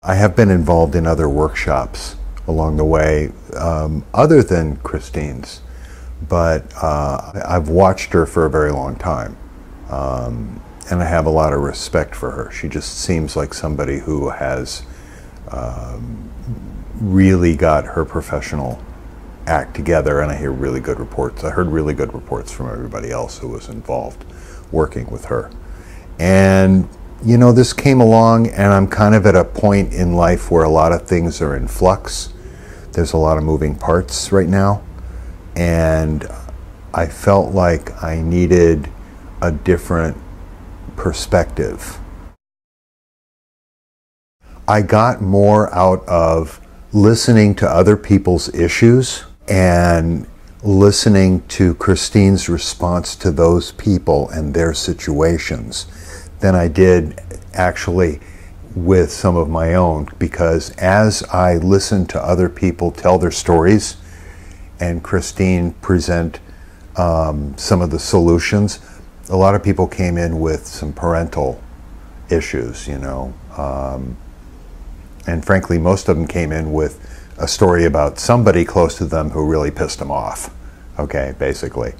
I have been involved in other workshops along the way, other than Kristine's, but I've watched her for a very long time, and I have a lot of respect for her. She just seems like somebody who has really got her professional act together, and I hear really good reports. I heard really good reports from everybody else who was involved working with her. And you know, this came along, and I'm kind of at a point in life where a lot of things are in flux. There's a lot of moving parts right now, and I felt like I needed a different perspective. I got more out of listening to other people's issues and listening to Kristine's response to those people and their situations than I did actually with some of my own, because as I listened to other people tell their stories and Kristine present some of the solutions, a lot of people came in with some parental issues, you know, and frankly most of them came in with a story about somebody close to them who really pissed them off, okay, basically,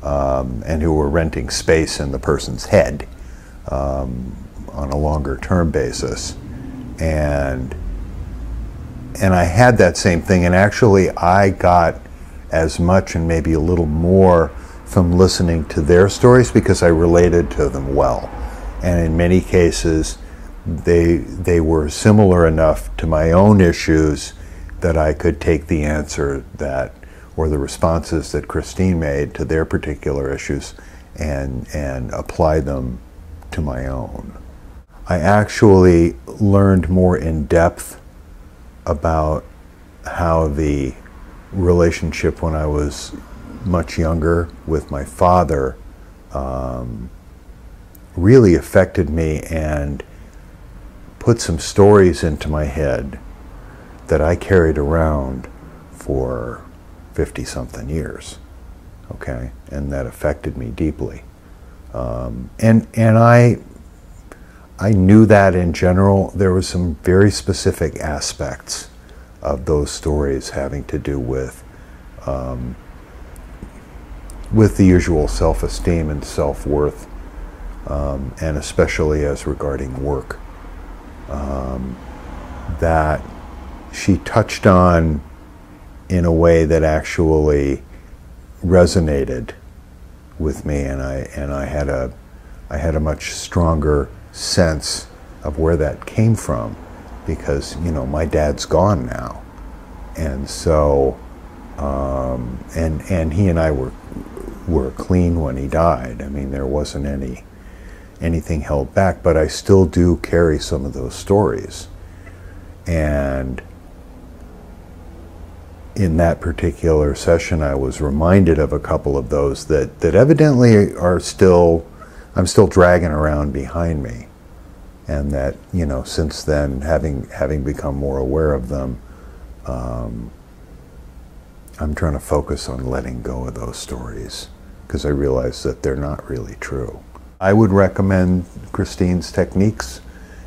and who were renting space in the person's head on a longer term basis. And I had that same thing, and actually I got as much and maybe a little more from listening to their stories because I related to them well. And in many cases they were similar enough to my own issues that I could take the answer that, or the responses that Kristine made to their particular issues and apply them to my own. I actually learned more in depth about how the relationship when I was much younger with my father really affected me and put some stories into my head that I carried around for 50-something years, okay, and that affected me deeply. And I knew that in general. There were some very specific aspects of those stories having to do with the usual self-esteem and self-worth, and especially as regarding work, that she touched on in a way that actually resonated with me, and I had a much stronger sense of where that came from, because you know my dad's gone now, and so and he and I were clean when he died. I mean, there wasn't anything held back, but I still do carry some of those stories, and in that particular session I was reminded of a couple of those that evidently are still, I'm still dragging around behind me, and that, you know, since then, having become more aware of them, I'm trying to focus on letting go of those stories, because I realize that they're not really true. I would recommend Kristine's techniques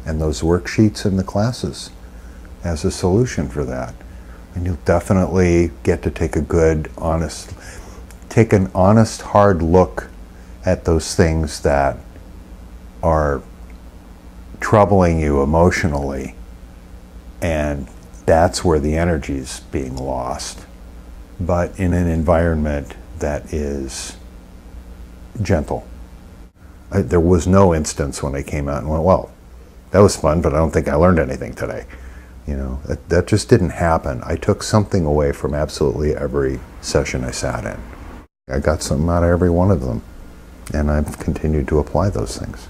and those worksheets in the classes as a solution for that. And you'll definitely get to take an honest, hard look at those things that are troubling you emotionally, and that's where the energy's being lost, but in an environment that is gentle. There was no instance when I came out and went, well, that was fun, but I don't think I learned anything today. You know, that just didn't happen. I took something away from absolutely every session I sat in. I got something out of every one of them, and I've continued to apply those things.